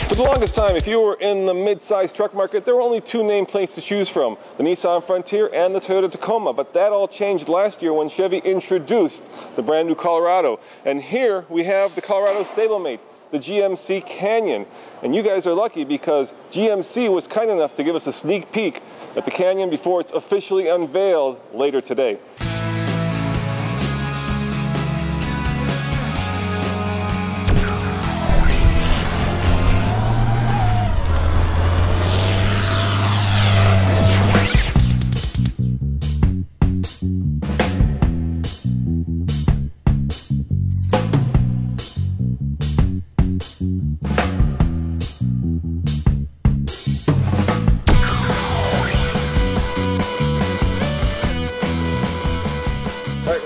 For the longest time, if you were in the mid-size truck market, there were only two nameplates to choose from, the Nissan Frontier and the Toyota Tacoma. But that all changed last year when Chevy introduced the brand new Colorado. And here we have the Colorado stablemate, the GMC Canyon. And you guys are lucky because GMC was kind enough to give us a sneak peek at the Canyon before it's officially unveiled later today.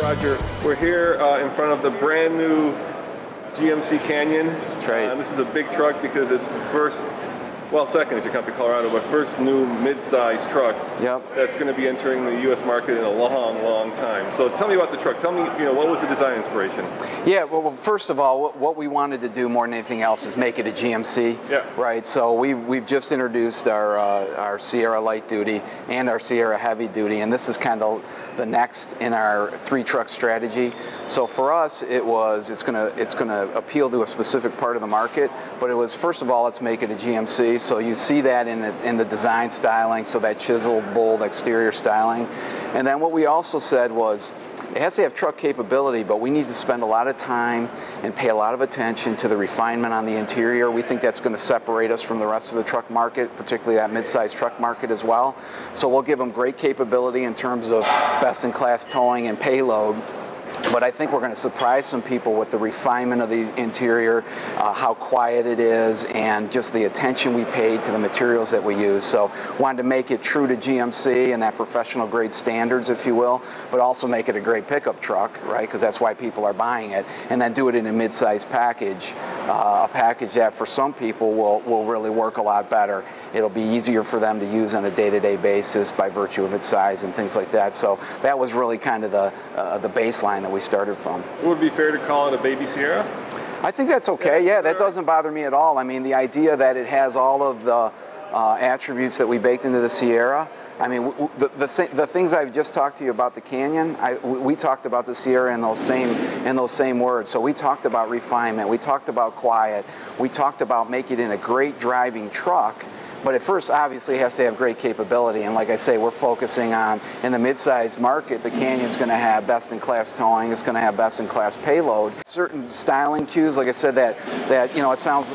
Roger, we're here in front of the brand new GMC Canyon. That's right. This is a big truck because it's the first, well, second if you count the Colorado, but first new mid-size truck. Yep. That's going to be entering the U.S. market in a long, long time. So tell me about the truck. Tell me, what was the design inspiration? Yeah, well, first of all, what we wanted to do more than anything else is make it a GMC. Yeah. Right. So we've just introduced our Sierra Light Duty and our Sierra Heavy Duty, and this is kind of the next in our three-truck strategy. So for us, it's gonna appeal to a specific part of the market. But it was, first of all, let's make it a GMC. So you see that in the design styling, so that chiseled, bold exterior styling. And then what we also said was, it has to have truck capability, but we need to spend a lot of time and pay a lot of attention to the refinement on the interior. We think that's going to separate us from the rest of the truck market, particularly that mid-size truck market as well. So we'll give them great capability in terms of best-in-class towing and payload. But I think we're going to surprise some people with the refinement of the interior, how quiet it is, and just the attention we paid to the materials that we use. So wanted to make it true to GMC and that professional grade standards, if you will, but also make it a great pickup truck, right? Because that's why people are buying it. And then do it in a mid-size package, a package that for some people will really work a lot better. It'll be easier for them to use on a day-to-day basis by virtue of its size and things like that. So that was really kind of the baseline that we started from. So would it be fair to call it a baby Sierra? I think that's okay. Yeah, that doesn't bother me at all. I mean, the idea that it has all of the attributes that we baked into the Sierra. I mean, the things I've just talked to you about the Canyon, we talked about the Sierra in those same words. So we talked about refinement, we talked about quiet, we talked about making it a great driving truck. But at first, obviously, it has to have great capability. And like I say, we're focusing on, in the mid-size market, the Canyon's going to have best-in-class towing. It's going to have best-in-class payload. Certain styling cues, like I said, that it sounds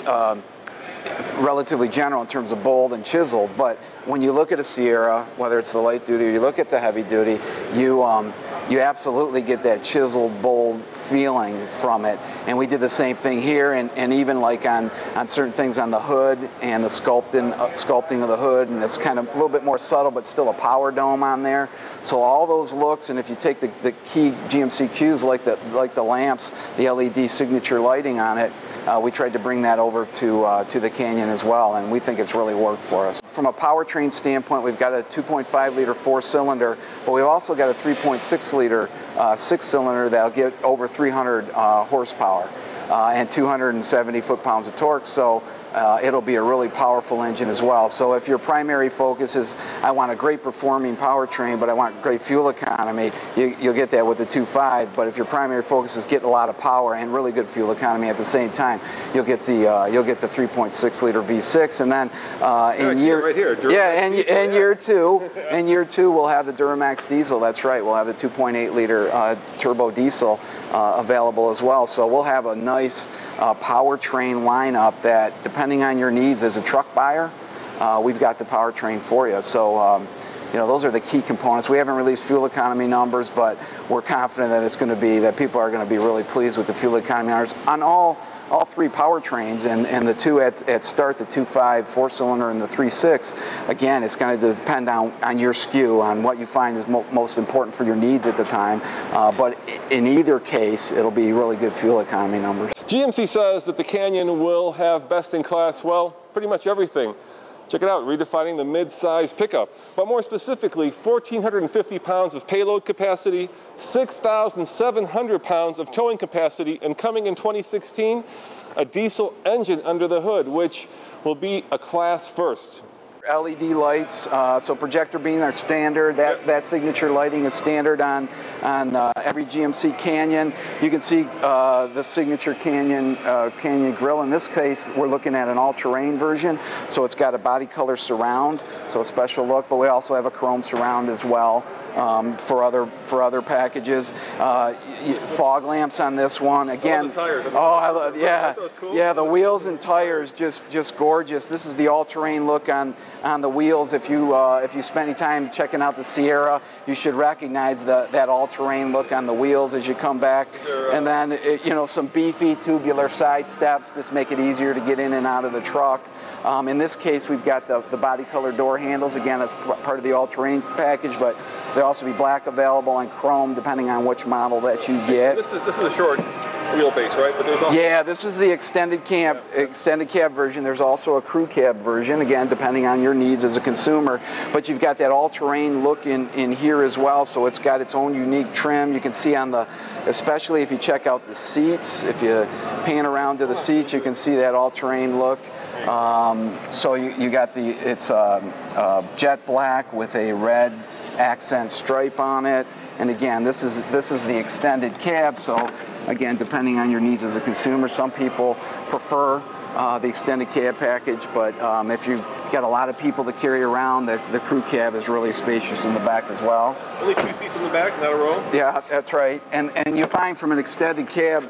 relatively general in terms of bold and chiseled. But when you look at a Sierra, whether it's the light duty or you look at the heavy duty, you absolutely get that chiseled, bold feeling from it. And we did the same thing here, and even like on certain things on the hood and the sculpting of the hood, and it's kind of a little bit more subtle, but still a power dome on there. So all those looks, and if you take the key GMC cues like the lamps, the LED signature lighting on it, we tried to bring that over to the Canyon as well, and we think it's really worked for us. From a powertrain standpoint, we've got a 2.5-liter four-cylinder, but we've also got a 3.6-liter six-cylinder that'll get over 300 horsepower and 270 foot-pounds of torque. So it'll be a really powerful engine as well. So if your primary focus is, I want a great performing powertrain, but I want great fuel economy, you'll get that with the 2.5. But if your primary focus is getting a lot of power and really good fuel economy at the same time, you'll get the 3.6-liter V6. And then in year two, we'll have the Duramax diesel. That's right. We'll have the 2.8-liter turbo diesel available as well. So we'll have a nice powertrain lineup that, depending on your needs as a truck buyer, we've got the powertrain for you. So those are the key components. We haven't released fuel economy numbers, but we're confident that people are going to be really pleased with the fuel economy numbers on all three powertrains, and the two at start, the 2.5 four-cylinder and the 3.6. Again, it's going to depend on your SKU, on what you find is most important for your needs at the time. But in either case, it'll be really good fuel economy numbers. GMC says that the Canyon will have best-in-class, well, pretty much everything. Check it out, redefining the mid-size pickup. But more specifically, 1,450 pounds of payload capacity, 6,700 pounds of towing capacity, and coming in 2016, a diesel engine under the hood, which will be a class first. LED lights, so projector beam are standard. That signature lighting is standard on every GMC Canyon. You can see the signature Canyon grille. In this case, we're looking at an all-terrain version, so it's got a body color surround, so a special look. But we also have a chrome surround as well for other packages. Fog lamps on this one. Again, the tires. Yeah, the wheels and tires just gorgeous. This is the all-terrain look on the wheels. If you spend any time checking out the Sierra, you should recognize that all-terrain look on the wheels as you come back. And then some beefy tubular side steps just make it easier to get in and out of the truck. In this case, we've got the body color door handles. Again, that's part of the all-terrain package, but there'll also be black available and chrome depending on which model that you get. This is a short wheelbase, right? But there's also this is the extended cab version. There's also a crew cab version, again, depending on your needs as a consumer. But you've got that all-terrain look in here as well, so it's got its own unique trim. You can see especially if you check out the seats, if you pan around to the seats, you can see that all-terrain look. So you got it's jet black with a red accent stripe on it, and again, this is the extended cab. So again, depending on your needs as a consumer, some people prefer the extended cab package, but if you've got a lot of people to carry around, the crew cab is really spacious in the back as well. Only 2 seats in the back, not a row? Yeah, that's right. And you find from an extended cab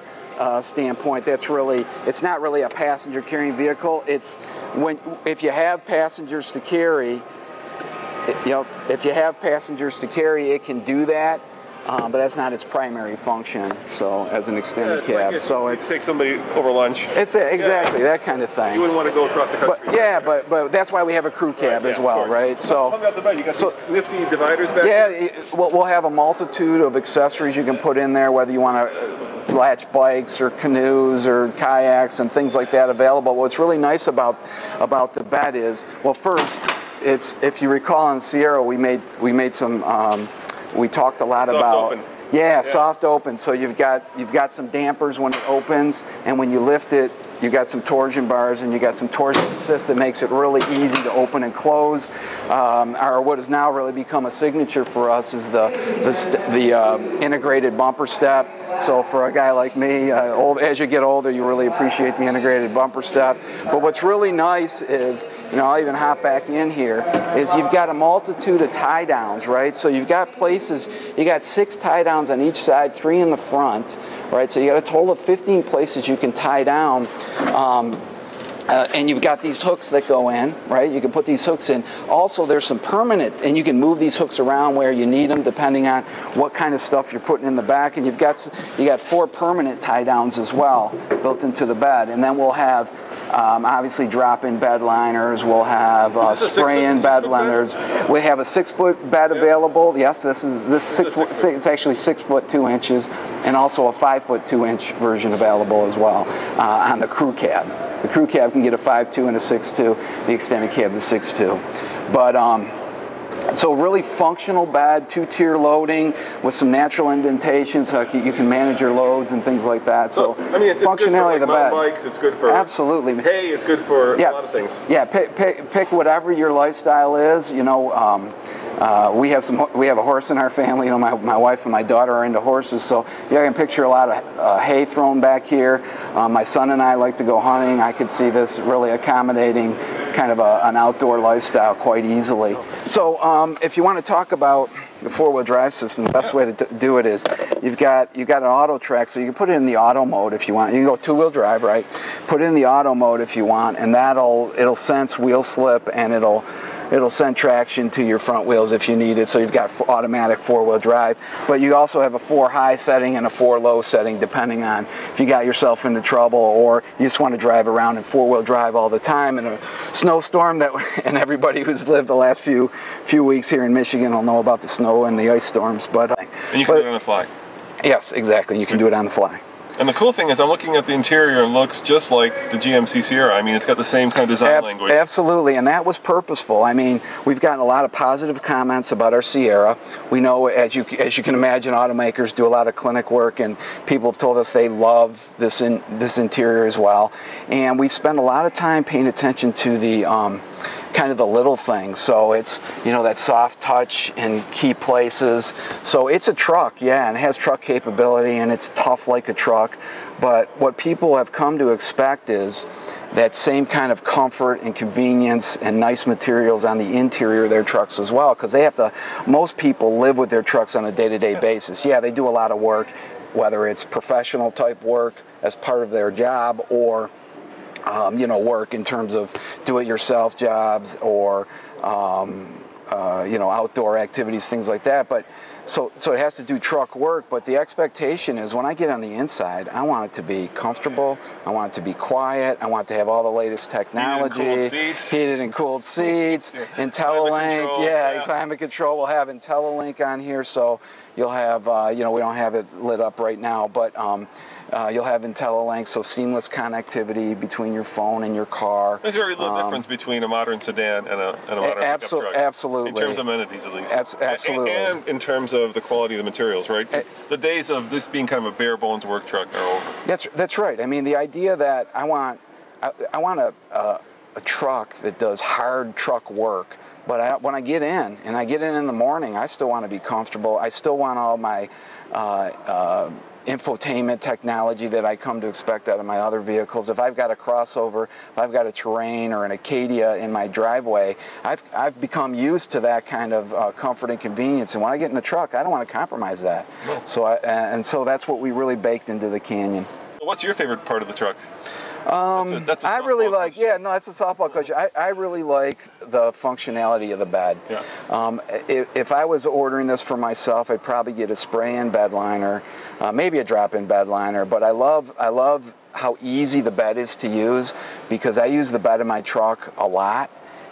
standpoint, it's not really a passenger carrying vehicle. It's if you have passengers to carry, it can do that. But that's not its primary function. So as an extended cab, like so it's take somebody over lunch. It's exactly that kind of thing. You wouldn't want to go across the country. But that's why we have a crew cab as well, right? So tell me about the bed. You got these nifty dividers back. Yeah, we'll have a multitude of accessories you can put in there, whether you want to latch bikes or canoes or kayaks and things like that available. What's really nice about the bed is, well, first, if you recall on Sierra, we made some. We talked a lot about soft open. So you've got some dampers when it opens, and when you lift it, you got some torsion bars and you got some torsion assist that makes it really easy to open and close. What has now really become a signature for us is the integrated bumper step. So for a guy like me, as you get older, you really appreciate the integrated bumper step. But what's really nice is, I'll even hop back in here, is you've got a multitude of tie downs, right? So you've got places, you got 6 tie downs on each side, 3 in the front, right? So you got a total of 15 places you can tie down. And you've got these hooks that go in, right? You can put these hooks in. Also, there's some permanent, and you can move these hooks around where you need them, depending on what kind of stuff you're putting in the back. And you got 4 permanent tie downs as well built into the bed. And then we'll have obviously drop-in bed liners. We'll have spray-in bed liners. We have a 6-foot bed available. Yes, this 6 foot. It's actually 6 foot 2 inches, and also a 5 foot 2 inch version available as well on the crew cab. The crew cab can get a 5.2 and a 6.2. The extended cab's a 6.2. But so really functional bed, 2-tier loading with some natural indentations so you can manage your loads and things like that. So it's functionality good for, of the bed. bikes, it's good for absolutely. Hey, it's good for a lot of things. Yeah, pick whatever your lifestyle is. We have a horse in our family. My wife and my daughter are into horses, so I can picture a lot of hay thrown back here. My son and I like to go hunting. I could see this really accommodating kind of an outdoor lifestyle quite easily. So if you want to talk about the 4-wheel drive system, the best way to do it is you've got an auto track, so you can put it in the auto mode if you want. You can go 2-wheel drive, right? Put it in the auto mode if you want, and it'll sense wheel slip, and it'll send traction to your front wheels if you need it. So you've got automatic 4-wheel drive, but you also have a 4 high setting and a 4 low setting, depending on if you got yourself into trouble or you just want to drive around in 4-wheel drive all the time in a snowstorm. And everybody who's lived the last few weeks here in Michigan will know about the snow and the ice storms. And you can do it on the fly. Yes, exactly. You can do it on the fly. And the cool thing is I'm looking at the interior and it looks just like the GMC Sierra. I mean, it's got the same kind of design language. Absolutely, and that was purposeful. I mean, we've gotten a lot of positive comments about our Sierra. We know, as you can imagine, automakers do a lot of clinic work, and people have told us they love this interior as well. And we spend a lot of time paying attention to the kind of the little things. So it's, you know, that soft touch in key places. So it's a truck, yeah, and it has truck capability, and it's tough like a truck. But what people have come to expect is that same kind of comfort and convenience and nice materials on the interior of their trucks as well, because they have to, most people live with their trucks on a day-to-day basis. Yeah, they do a lot of work, whether it's professional type work as part of their job, or you know, work in terms of do-it-yourself jobs, or you know, outdoor activities, things like that. But so it has to do truck work. But the expectation is when I get on the inside, I want it to be comfortable. I want it to be quiet. I want it to have all the latest technology, heated and cooled seats, IntelliLink, climate control. We'll have IntelliLink on here, so you'll have you know, we don't have it lit up right now, but you'll have IntelliLink, so seamless connectivity between your phone and your car. There's very little difference between a modern sedan and a modern pickup truck. Absolutely. In terms of amenities, at least. Absolutely. And in terms of the quality of the materials, right? The days of this being kind of a bare bones work truck are over. That's right. I mean, the idea that I want a truck that does hard truck work. But when I get in, and I get in the morning, I still want to be comfortable. I still want all my infotainment technology that I come to expect out of my other vehicles. If I've got a crossover, if I've got a Terrain or an Acadia in my driveway, I've become used to that kind of comfort and convenience. And when I get in a truck, I don't want to compromise that. No. So that's what we really baked into the Canyon. What's your favorite part of the truck? I really like, that's a softball coach. I really like the functionality of the bed. Yeah. If I was ordering this for myself, I'd probably get a spray-in bed liner, maybe a drop-in bed liner, but I love how easy the bed is to use, because I use the bed in my truck a lot.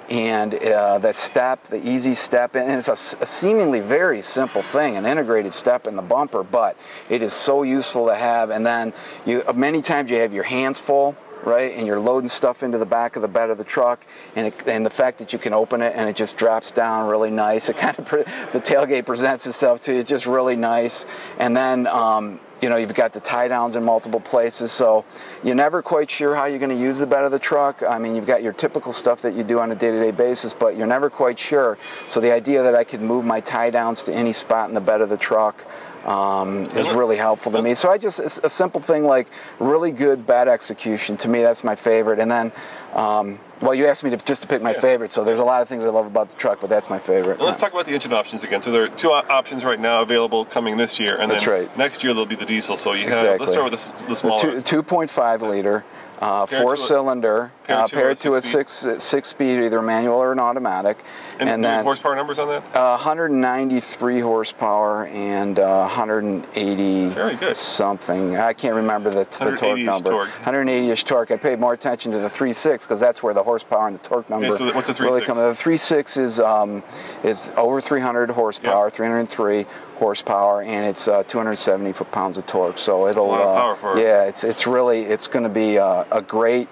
And the easy step, and it's a seemingly very simple thing, an integrated step in the bumper, but it is so useful to have. And then many times you have your hands full, right, and you're loading stuff into the back of the bed of the truck, and the fact that you can open it and it just drops down really nice. It kind of the tailgate presents itself to you, it's just really nice. And then you know, you've got the tie downs in multiple places, so you're never quite sure how you're going to use the bed of the truck. I mean, you've got your typical stuff that you do on a day-to-day basis, but you're never quite sure. So the idea that I could move my tie downs to any spot in the bed of the truck is really helpful to me. So it's a simple thing like really good bed execution. To me, that's my favorite. And then, well, you asked me just to pick my favorite, so there's a lot of things I love about the truck, but that's my favorite. Well, let's talk about the engine options again. So there are two options right now available coming this year, and then next year there'll be the diesel. So you have, let's start with the smaller. 2.5 liter. 4-cylinder, paired to a six-speed, either manual or an automatic. And then horsepower numbers on that? 193 horsepower and 180 something. I can't remember the torque number. 180-ish torque. I paid more attention to the 3.6 because that's where the horsepower and the torque number so what's the 3.6? Really come. The 3.6 is over 300 horsepower, 303 horsepower, and it's 270 foot-pounds of torque. So it'll, it's going to be a great.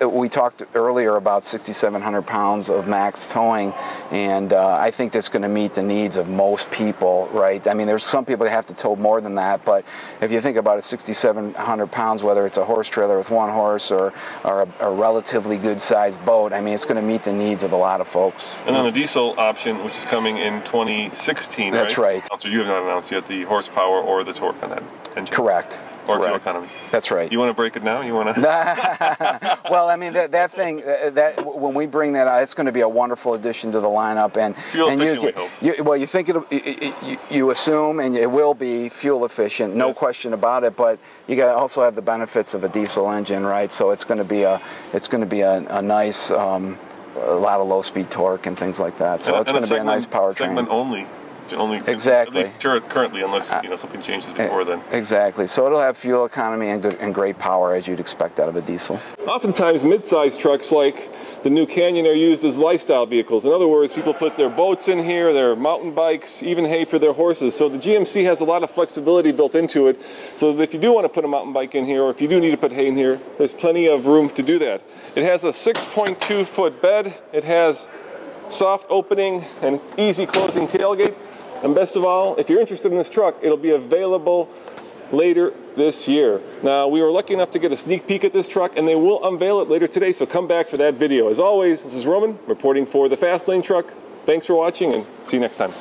We talked earlier about 6,700 pounds of max towing, and I think that's going to meet the needs of most people, right? I mean, there's some people that have to tow more than that, but if you think about it, 6,700 pounds, whether it's a horse trailer with one horse or a relatively good-sized boat, I mean, it's going to meet the needs of a lot of folks. And then the diesel option, which is coming in 2016, That's right. So you have not announced yet the horsepower or the torque on that engine. Correct. Or fuel economy. That's right. You want to break it now? You want to? Well, I mean that thing when we bring that out, it's going to be a wonderful addition to the lineup, and fuel efficient. You think you assume, and it will be fuel efficient, no question about it. But you got to also have the benefits of a diesel engine, right? So it's going to be a nice. A lot of low-speed torque and things like that. So it's going to be a nice powertrain. Segment only It's the only exactly. at least currently, unless something changes before then. Exactly. So it'll have fuel economy and great power as you'd expect out of a diesel. Oftentimes, mid-size trucks like the new Canyon are used as lifestyle vehicles. In other words, people put their boats in here, their mountain bikes, even hay for their horses. So the GMC has a lot of flexibility built into it, so that if you do want to put a mountain bike in here, or if you do need to put hay in here, there's plenty of room to do that. It has a 6.2-foot bed. It has soft opening and easy closing tailgate. And best of all, if you're interested in this truck, it'll be available later this year. Now, we were lucky enough to get a sneak peek at this truck, and they will unveil it later today, so come back for that video. As always, this is Roman reporting for the Fast Lane Truck. Thanks for watching, and see you next time.